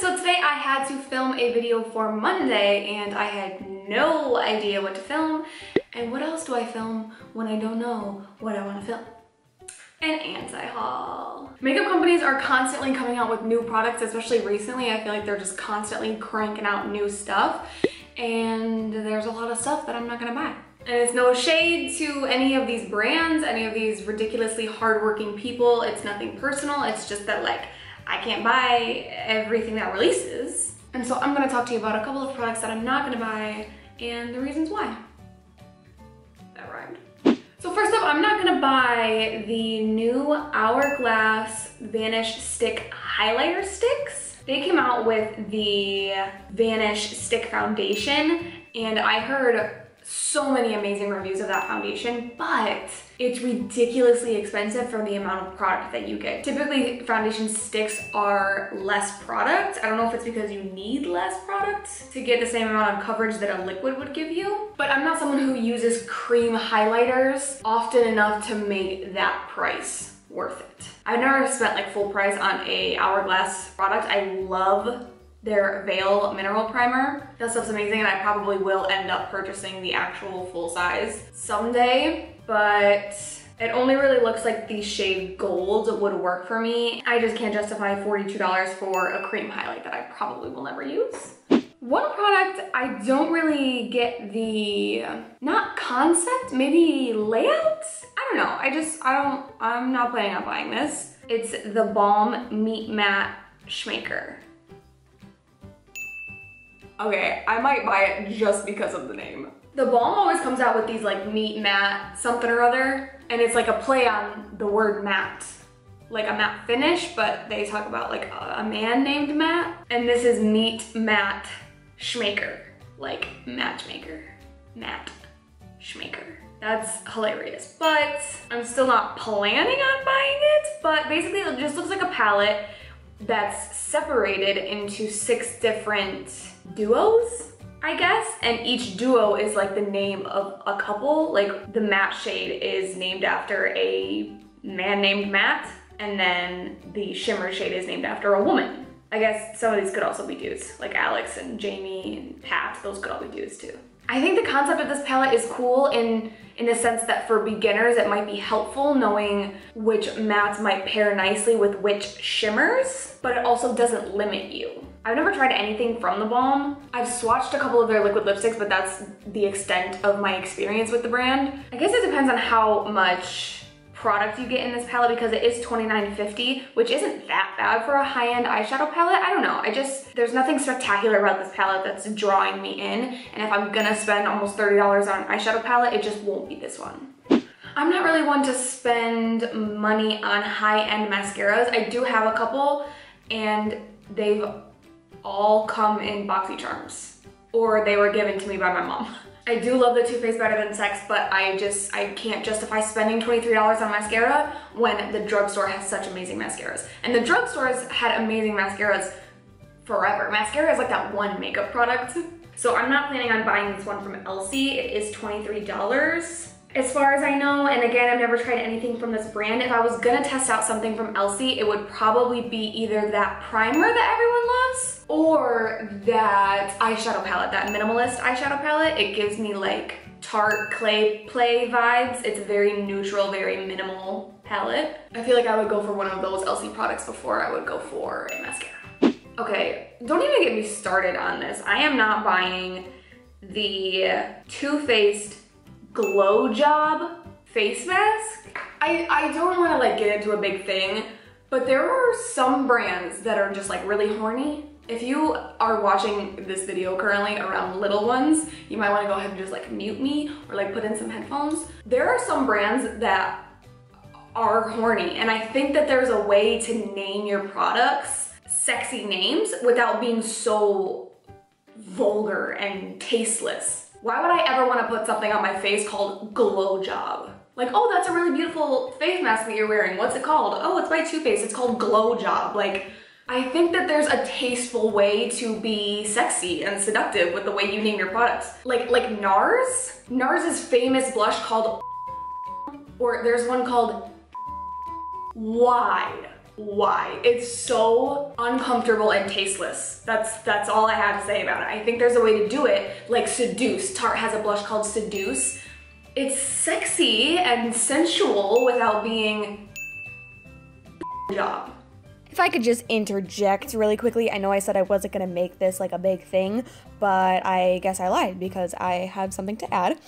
So today I had to film a video for Monday and I had no idea what to film. And what else do I film when I don't know what I want to film? An anti-haul. Makeup companies are constantly coming out with new products, especially recently. I feel like they're just constantly cranking out new stuff. And there's a lot of stuff that I'm not gonna buy. And it's no shade to any of these brands, any of these ridiculously hardworking people. It's nothing personal. It's just that like, I can't buy everything that releases. And so I'm gonna talk to you about a couple of products that I'm not gonna buy and the reasons why. That rhymed. So first up, I'm not gonna buy the new Hourglass Vanish Stick Highlighter Sticks. They came out with the Vanish Stick Foundation and I heard so many amazing reviews of that foundation, but it's ridiculously expensive for the amount of product that you get. Typically, foundation sticks are less product. I don't know if it's because you need less product to get the same amount of coverage that a liquid would give you, but I'm not someone who uses cream highlighters often enough to make that price worth it. I've never spent like full price on a Hourglass product. I love their Veil Mineral Primer. That stuff's amazing and I probably will end up purchasing the actual full size someday, but it only really looks like the shade Gold would work for me. I just can't justify $42 for a cream highlight that I probably will never use. One product I don't really get the, not concept, maybe layout? I don't know, I'm not planning on buying this. It's the Balm Meat Matte Shmaker. Okay, I might buy it just because of the name. The Balm always comes out with these like meat matte something or other, and it's like a play on the word matte. Like a matte finish, but they talk about like a man named Matt. And this is Meat Matte Shmaker. Like matchmaker. Matte Shmaker. That's hilarious, but I'm still not planning on buying it. But basically it just looks like a palette that's separated into 6 different duos, I guess, and each duo is like the name of a couple. Like the matte shade is named after a man named Matt, and then the shimmer shade is named after a woman. I guess some of these could also be dudes, like Alex and Jamie and Pat, those could all be dudes too. I think the concept of this palette is cool in the sense that for beginners it might be helpful knowing which mattes might pair nicely with which shimmers, but it also doesn't limit you. I've never tried anything from the Balm. I've swatched a couple of their liquid lipsticks, but that's the extent of my experience with the brand. I guess it depends on how much product you get in this palette because it is $29.50, which isn't that bad for a high-end eyeshadow palette. I don't know, there's nothing spectacular about this palette that's drawing me in, and if I'm gonna spend almost $30 on an eyeshadow palette, it just won't be this one. I'm not really one to spend money on high-end mascaras. I do have a couple, and they've all come in BoxyCharms, or they were given to me by my mom. I do love the Too Faced Better Than Sex, but I can't justify spending $23 on mascara when the drugstore has such amazing mascaras. And the drugstores had amazing mascaras forever. Mascara is like that one makeup product. So I'm not planning on buying this one from Elcie. It is $23. As far as I know, and again, I've never tried anything from this brand. If I was gonna test out something from Elcie, it would probably be either that primer that everyone loves or that eyeshadow palette, that minimalist eyeshadow palette. It gives me like Tarte Clay Play vibes. It's a very neutral, very minimal palette. I feel like I would go for one of those Elcie products before I would go for a mascara. Okay, don't even get me started on this. I am not buying the Too Faced Glow Job face mask. I don't want to like get into a big thing, but there are some brands that are just like really horny. If you are watching this video currently around little ones, you might want to go ahead and just like mute me or like put in some headphones. There are some brands that are horny, and I think that there's a way to name your products sexy names without being so vulgar and tasteless. Why would I ever want to put something on my face called Glow Job? Like, oh, that's a really beautiful face mask that you're wearing. What's it called? Oh, it's by Too Faced. It's called Glow Job. Like, I think that there's a tasteful way to be sexy and seductive with the way you name your products. Like NARS? NARS's famous blush called, or there's one called Wide. why? It's so uncomfortable and tasteless. That's all I have to say about it. I think there's a way to do it, like Seduce. Tarte has a blush called Seduce. It's sexy and sensual without being job. If I could just interject really quickly, I know I said I wasn't gonna make this like a big thing, but I guess I lied because I have something to add.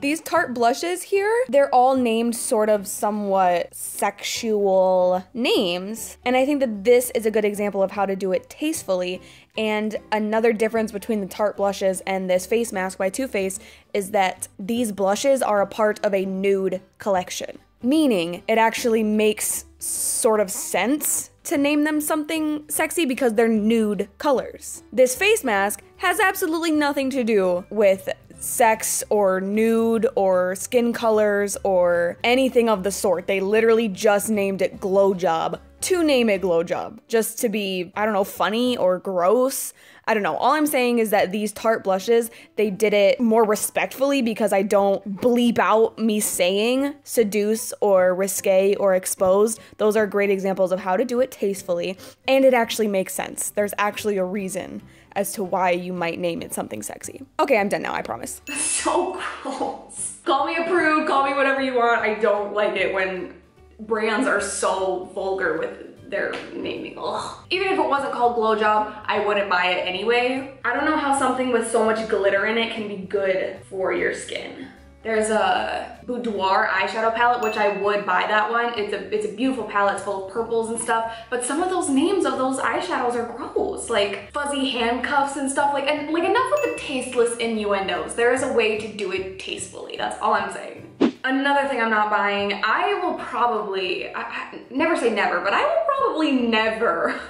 These Tarte blushes here, they're all named sort of somewhat sexual names, and I think that this is a good example of how to do it tastefully. And another difference between the Tarte blushes and this face mask by Too Faced is that these blushes are a part of a nude collection, meaning it actually makes sort of sense to name them something sexy because they're nude colors. This face mask has absolutely nothing to do with sex or nude or skin colors or anything of the sort. They literally just named it Glow Job to name it Glow Job, just to be, I don't know, funny or gross. I don't know. All I'm saying is that these Tarte blushes, they did it more respectfully because I don't bleep out me saying seduce or risque or exposed. Those are great examples of how to do it tastefully, and it actually makes sense. There's actually a reason as to why you might name it something sexy. Okay, I'm done now, I promise. That's so gross. Call me a prude, call me whatever you want. I don't like it when brands are so vulgar with their naming. Ugh. Even if it wasn't called Glow Job, I wouldn't buy it anyway. I don't know how something with so much glitter in it can be good for your skin. There's a Boudoir eyeshadow palette, which I would buy that one. It's a beautiful palette, it's full of purples and stuff, but some of those names of those eyeshadows are gross, like fuzzy handcuffs and stuff, like enough with the tasteless innuendos. There is a way to do it tastefully, that's all I'm saying. Another thing I'm not buying, I will probably, I never say never, but I will probably never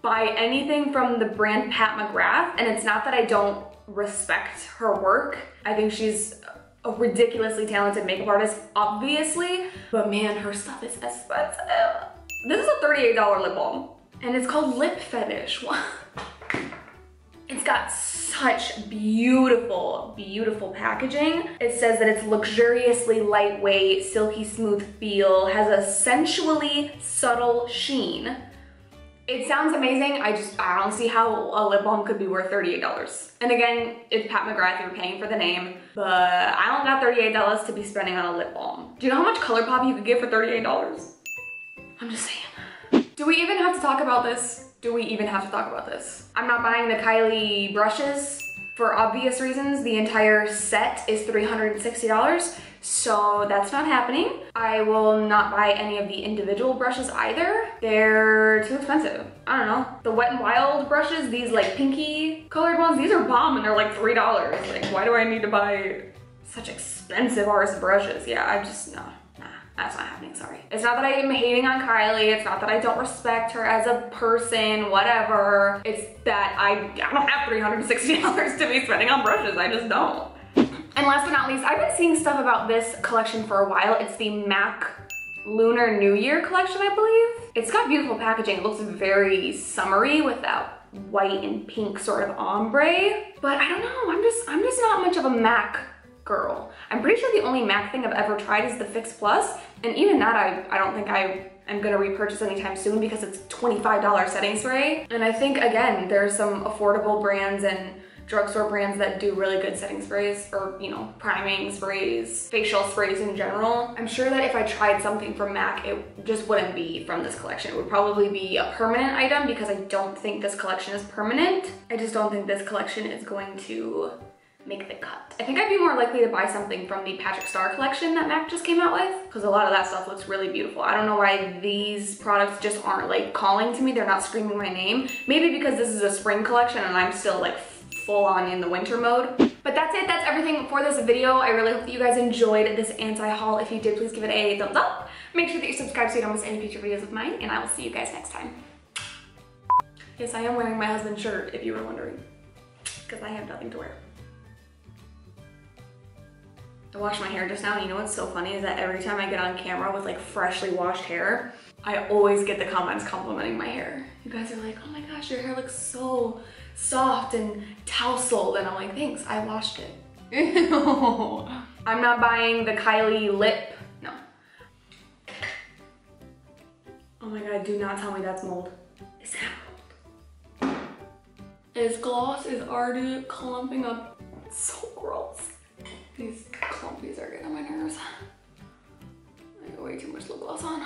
buy anything from the brand Pat McGrath, and it's not that I don't respect her work. I think she's a ridiculously talented makeup artist, obviously, but man, her stuff is expensive. This is a $38 lip balm, and it's called Lip Fetish. It's got such beautiful, beautiful packaging. It says that it's luxuriously lightweight, silky smooth feel, has a sensually subtle sheen. It sounds amazing. I don't see how a lip balm could be worth $38. And again, it's Pat McGrath, you're paying for the name, but I don't got $38 to be spending on a lip balm. Do you know how much ColourPop you could get for $38? I'm just saying. Do we even have to talk about this? Do we even have to talk about this? I'm not buying the Kylie brushes for obvious reasons. The entire set is $360. So that's not happening. I will not buy any of the individual brushes either. They're too expensive. I don't know. The Wet n Wild brushes, these like pinky colored ones, these are bomb and they're like $3. Like, why do I need to buy such expensive arse brushes? Yeah, I just, no. That's not happening, sorry. It's not that I am hating on Kylie. It's not that I don't respect her as a person, whatever. It's that I don't have $360 to be spending on brushes. I just don't. And last but not least, I've been seeing stuff about this collection for a while. It's the MAC Lunar New Year collection, I believe. It's got beautiful packaging. It looks very summery with that white and pink sort of ombre. But I don't know, I'm just not much of a MAC girl. I'm pretty sure the only MAC thing I've ever tried is the Fix Plus. And even that, I don't think I am gonna repurchase anytime soon because it's $25 setting spray. And I think, again, there's some affordable brands and drugstore brands that do really good setting sprays, or, you know, priming sprays, facial sprays in general. I'm sure that if I tried something from MAC, it just wouldn't be from this collection. It would probably be a permanent item because I don't think this collection is permanent. I just don't think this collection is going to make the cut. I think I'd be more likely to buy something from the Patrick Star collection that MAC just came out with, because a lot of that stuff looks really beautiful. I don't know why these products just aren't like calling to me. They're not screaming my name. Maybe because this is a spring collection and I'm still like full on in the winter mode. But that's it, that's everything for this video. I really hope that you guys enjoyed this anti-haul. If you did, please give it a thumbs up. Make sure that you subscribe so you don't miss any future videos of mine, and I will see you guys next time. Yes, I am wearing my husband's shirt, if you were wondering, because I have nothing to wear. I washed my hair just now, and you know what's so funny is that every time I get on camera with like freshly washed hair, I always get the comments complimenting my hair. You guys are like, oh my gosh, your hair looks so soft and tousled, and I'm like, thanks, I washed it. Ew. I'm not buying the Kylie lip, no. Oh my God, do not tell me that's mold. Is that mold? This gloss is already clumping up. It's so gross. These clumpies are getting on my nerves. I got way too much lip gloss on.